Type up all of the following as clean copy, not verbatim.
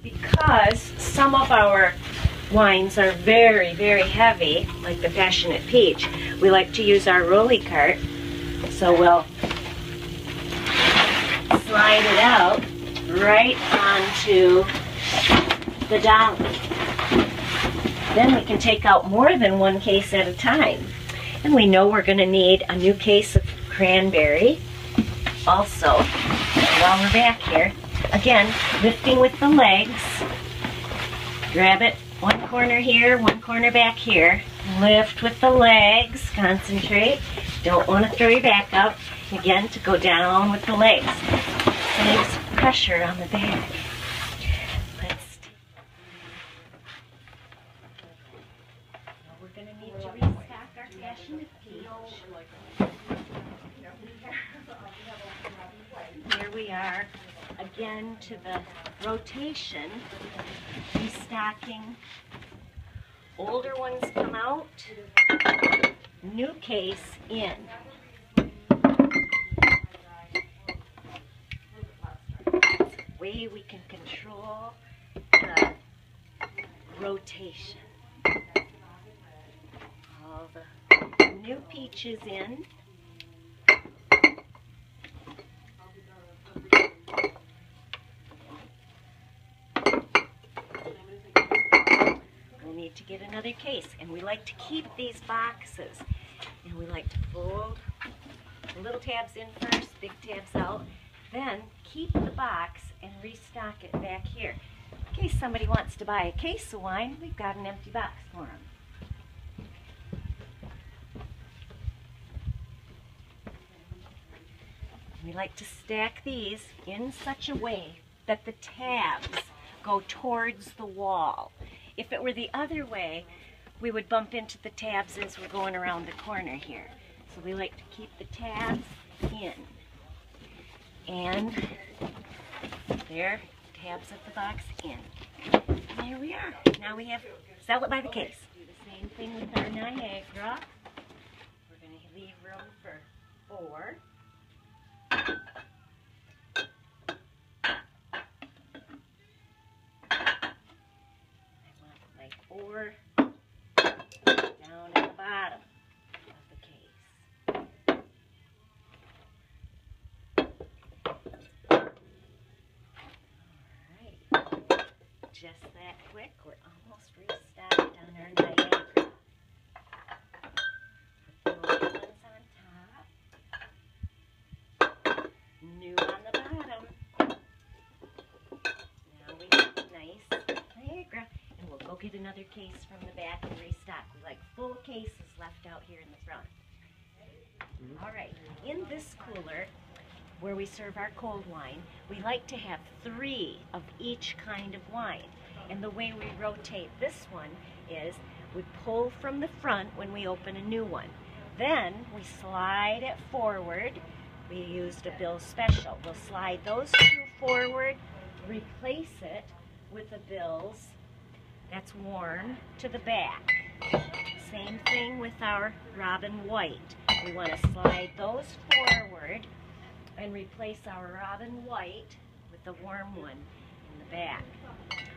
because some of our wines are very, very heavy, like the Passionate Peach, we like to use our rolly cart. So we'll slide it out right onto the dolly. Then we can take out more than one case at a time. And we know we're going to need a new case of cranberry. Also, while we're back here, again, lifting with the legs, grab it one corner here, one corner back here, lift with the legs, concentrate, don't want to throw your back out, again, to go down with the legs, saves pressure on the back. We're going to need to restock our Passionate Peach. Here we are, again to the rotation, restocking. Older ones come out, new case in. Way we can control the rotation. All the new peaches in. We'll need to get another case, and we like to keep these boxes, and we like to fold the little tabs in first, big tabs out, then keep the box and restock it back here. In case somebody wants to buy a case of wine, we've got an empty box for them. We like to stack these in such a way that the tabs go towards the wall. If it were the other way, we would bump into the tabs as we're going around the corner here. So we like to keep the tabs in. And there, tabs of the box in. And there we are. Now we have, sell it by the case. Do the same thing with our Niagara. We're going to leave room for 4. Or down at the bottom of the case. Alright, just that quick, we're almost restocked on our Niagara. Put the old ones on top, new on the bottom. Now we have a nice Niagara. We'll go get another case from the back and restock. We like full cases left out here in the front. Alright, in this cooler, where we serve our cold wine, we like to have 3 of each kind of wine. And the way we rotate this one is we pull from the front when we open a new one. Then we slide it forward. We used a Bill Special. We'll slide those 2 forward, replace it with a Bill's that's warm to the back. Same thing with our Robin White. We want to slide those forward and replace our Robin White with the warm one in the back.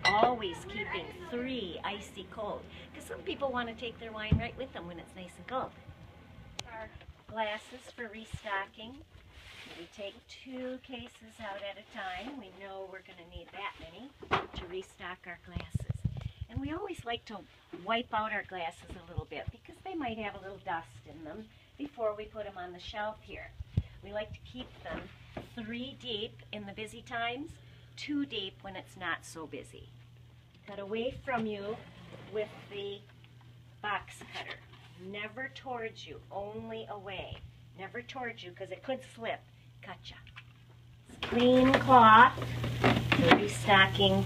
Always keeping 3 icy cold, because some people want to take their wine right with them when it's nice and cold. Our glasses for restocking. We take 2 cases out at a time. We know we're going to need that many to restock our glasses. And we always like to wipe out our glasses a little bit because they might have a little dust in them before we put them on the shelf here. We like to keep them 3 deep in the busy times, 2 deep when it's not so busy. Cut away from you with the box cutter. Never towards you, only away. Never towards you because it could slip. Gotcha. Clean cloth for restocking.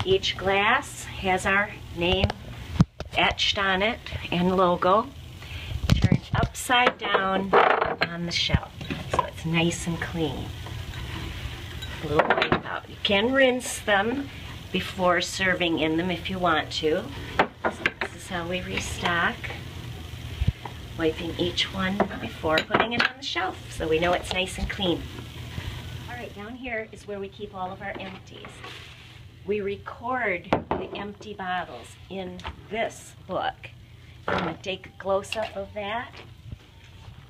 Each glass has our name etched on it and logo, turned upside down on the shelf so it's nice and clean. A little wipe out. You can rinse them before serving in them if you want to. So this is how we restock. wiping each one before putting it on the shelf so we know it's nice and clean. All right, down here is where we keep all of our empties. We record the empty bottles in this book. I'm going to take a close-up of that.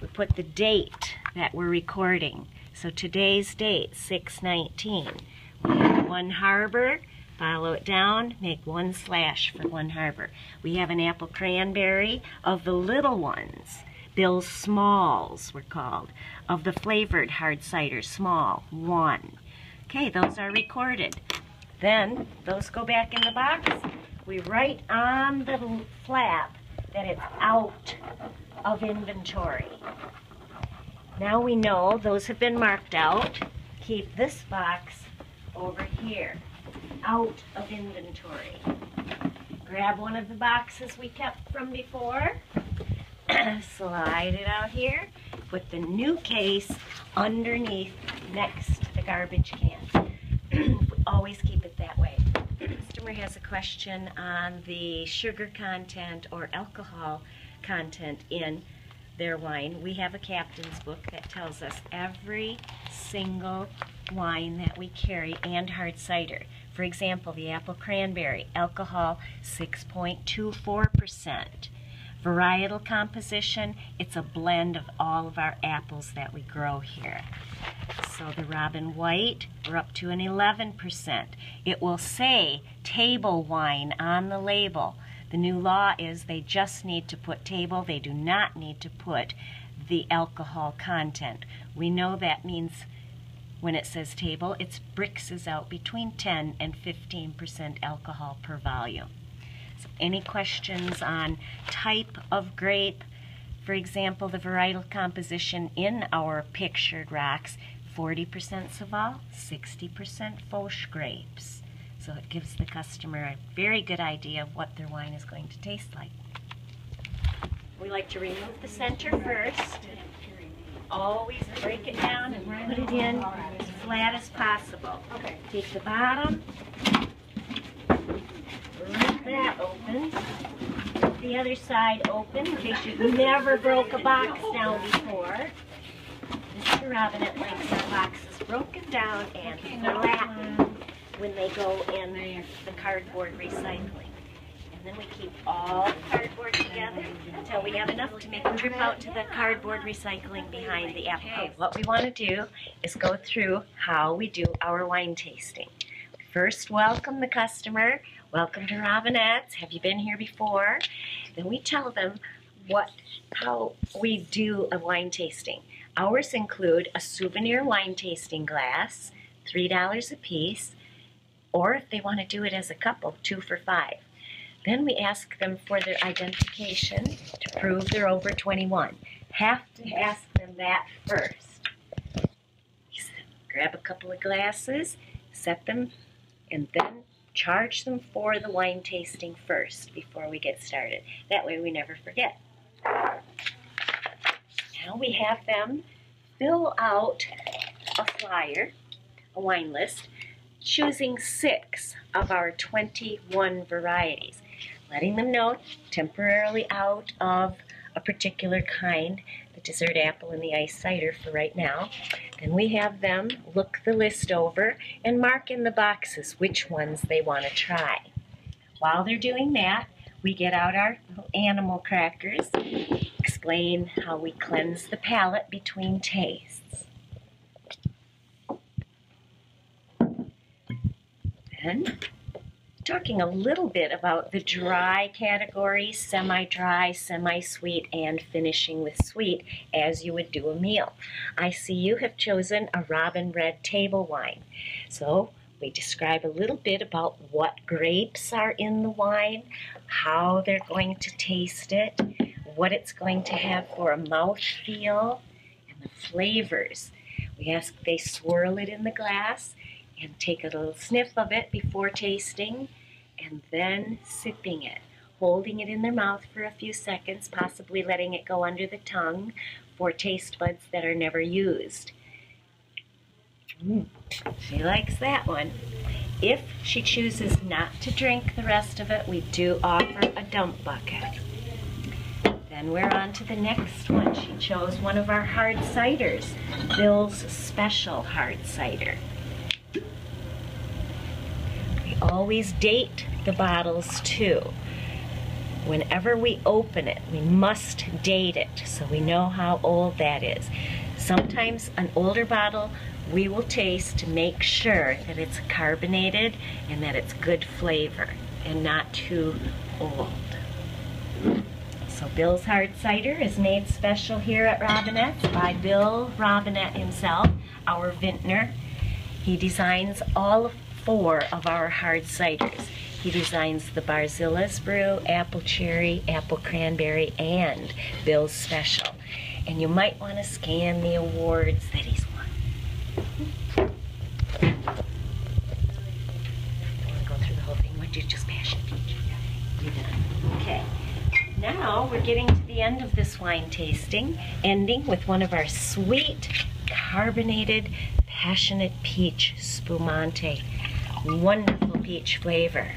We put the date that we're recording. So today's date, 6/19. We have One Harbor, follow it down, make 1 slash for One Harbor. We have an apple cranberry of the little ones. Bill's Smalls were called. Of the flavored hard cider, small, 1. Okay, those are recorded. Then those go back in the box. We write on the flap that it's out of inventory. Now we know those have been marked out. Keep this box over here, out of inventory. Grab one of the boxes we kept from before, slide it out here, put the new case underneath next to the garbage can. Always keep it that way. The customer has a question on the sugar content or alcohol content in their wine. We have a captain's book that tells us every single wine that we carry and hard cider. For example, the apple cranberry, alcohol 6.24%. Varietal composition, it's a blend of all of our apples that we grow here. So the Robin White, we're up to an 11%. It will say table wine on the label. The new law is they just need to put table, they do not need to put the alcohol content. We know that means when it says table, it's Brix is out between 10 and 15% alcohol per volume. So any questions on type of grape? For example, the varietal composition in our pictured rocks, 40% Saval, 60% Foch grapes. So it gives the customer a very good idea of what their wine is going to taste like. We like to remove the center first. Always break it down and put it in as flat as possible. Take the bottom, rip that open, the other side open in case you've never broke a box down before. Mr. Robinette likes our boxes broken down and flattened when they go in the cardboard recycling. And then we keep all the cardboard together until we have enough to make a trip out to the cardboard recycling behind the apple. Okay, what we want to do is go through how we do our wine tasting. First, welcome the customer. Welcome to Robinette's. Have you been here before? Then we tell them how we do a wine tasting. Ours include a souvenir wine tasting glass, $3 a piece, or if they want to do it as a couple, 2 for $5. Then we ask them for their identification to prove they're over 21. Have to ask them that first. Grab a couple of glasses, set them, and then charge them for the wine tasting first before we get started. That way we never forget. Now we have them fill out a flyer, a wine list, choosing 6 of our 21 varieties, letting them know temporarily out of a particular kind, the dessert apple and the iced cider for right now. Then we have them look the list over and mark in the boxes which ones they want to try. While they're doing that, we get out our little animal crackers, explain how we cleanse the palate between tastes. Then, talking a little bit about the dry category, semi-dry, semi-sweet, and finishing with sweet, as you would do a meal. I see you have chosen a Robin Red table wine. So we describe a little bit about what grapes are in the wine, how they're going to taste it, what it's going to have for a mouthfeel, and the flavors. We ask they swirl it in the glass and take a little sniff of it before tasting, and then sipping it, holding it in their mouth for a few seconds, possibly letting it go under the tongue for taste buds that are never used. She likes that one. If she chooses not to drink the rest of it, we do offer a dump bucket. Then we're on to the next one. She chose one of our hard ciders, Bill's Special Hard Cider. We always date the bottles too. Whenever we open it, we must date it so we know how old that is. Sometimes an older bottle we will taste to make sure that it's carbonated and that it's good flavor and not too old. So Bill's Hard Cider is made special here at Robinette's by Bill Robinette himself, our vintner. He designs all 4 of our hard ciders. He designs the Barzilla's Brew, Apple Cherry, Apple Cranberry, and Bill's Special. And you might want to scan the awards that he's won. I don't want to go through the whole thing. Would you just pass it, Peach? You're done. Okay. Now we're getting to the end of this wine tasting, ending with one of our sweet, carbonated, passionate peach spumante. Wonderful peach flavor.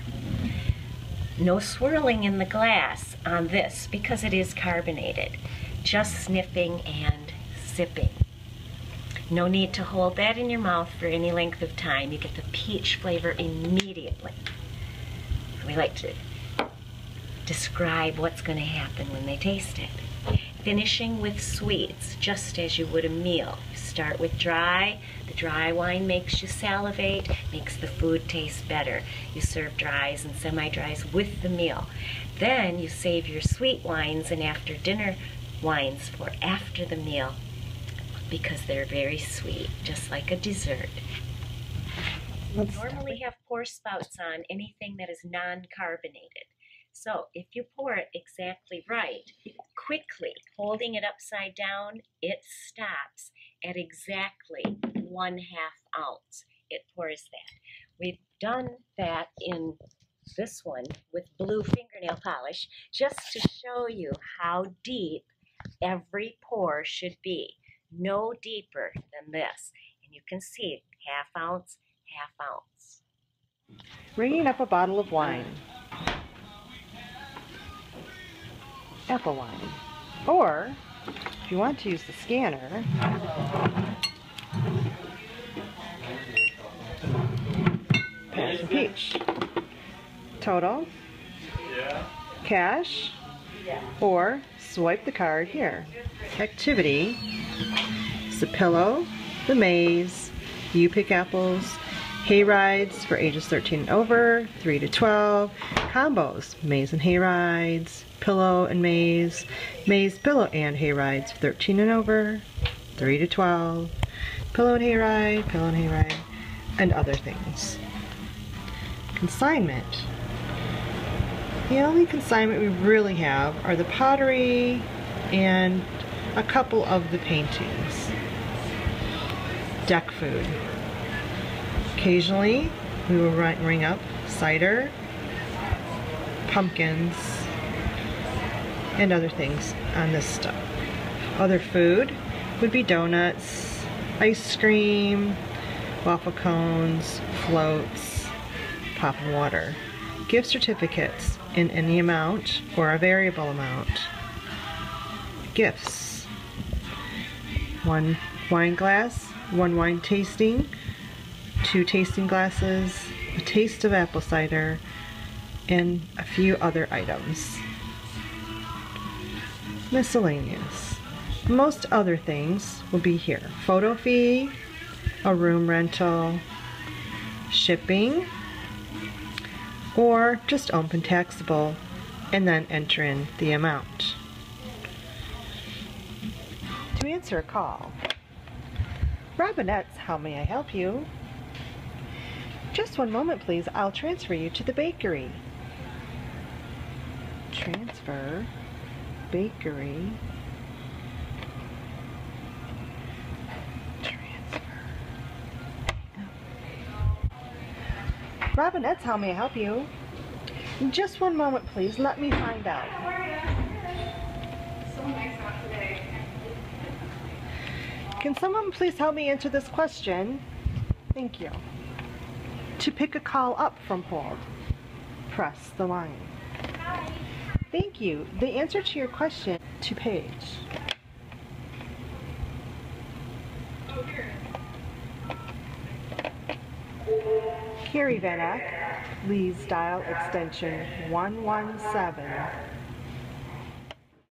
No swirling in the glass on this because it is carbonated. Just sniffing and sipping. No need to hold that in your mouth for any length of time. You get the peach flavor immediately. We like to describe what's going to happen when they taste it. Finishing with sweets, just as you would a meal. Start with dry. The dry wine makes you salivate, makes the food taste better. You serve dries and semi-dries with the meal. Then you save your sweet wines and after dinner wines for after the meal because they're very sweet, just like a dessert. We normally have pour spouts on anything that is non-carbonated. So if you pour it exactly right, quickly holding it upside down, it stops at exactly 1/2 ounce. It pours that. We've done that in this one with blue fingernail polish just to show you how deep every pour should be. No deeper than this. And you can see 1/2 ounce, 1/2 ounce. Ringing up a bottle of wine. Apple wine. Or, if you want to use the scanner, pass and peach. Total, cash, or swipe the card here. Activity is the pillow, the maze, you pick apples, hay rides for ages 13 and over, 3 to 12, combos, maze and hay rides, pillow and maze, maze, pillow, and hay rides, 13 and over, 3 to 12, pillow and hay ride, and other things. Consignment. The only consignment we really have are the pottery and a couple of the paintings. Deck food. Occasionally, we will ring up cider, pumpkins, and other things on this stuff. Other food would be donuts, ice cream, waffle cones, floats, pop and water. Gift certificates in any amount or a variable amount. Gifts. 1 wine glass, 1 wine tasting, 2 tasting glasses, a taste of apple cider, and a few other items. Miscellaneous. Most other things will be here. Photo fee, a room rental, shipping, or just open taxable and then enter in the amount. To answer a call, Robinette's, how may I help you? Just one moment please, I'll transfer you to the bakery. Transfer, bakery, transfer. Robinette's, how may I help you? Just one moment please, let me find out. So nice out today. Can someone please help me answer this question? Thank you. To pick a call up from hold, press the line. Hi. Thank you. The answer to your question to page. Carrie Van Eck, Lee's dial extension 117.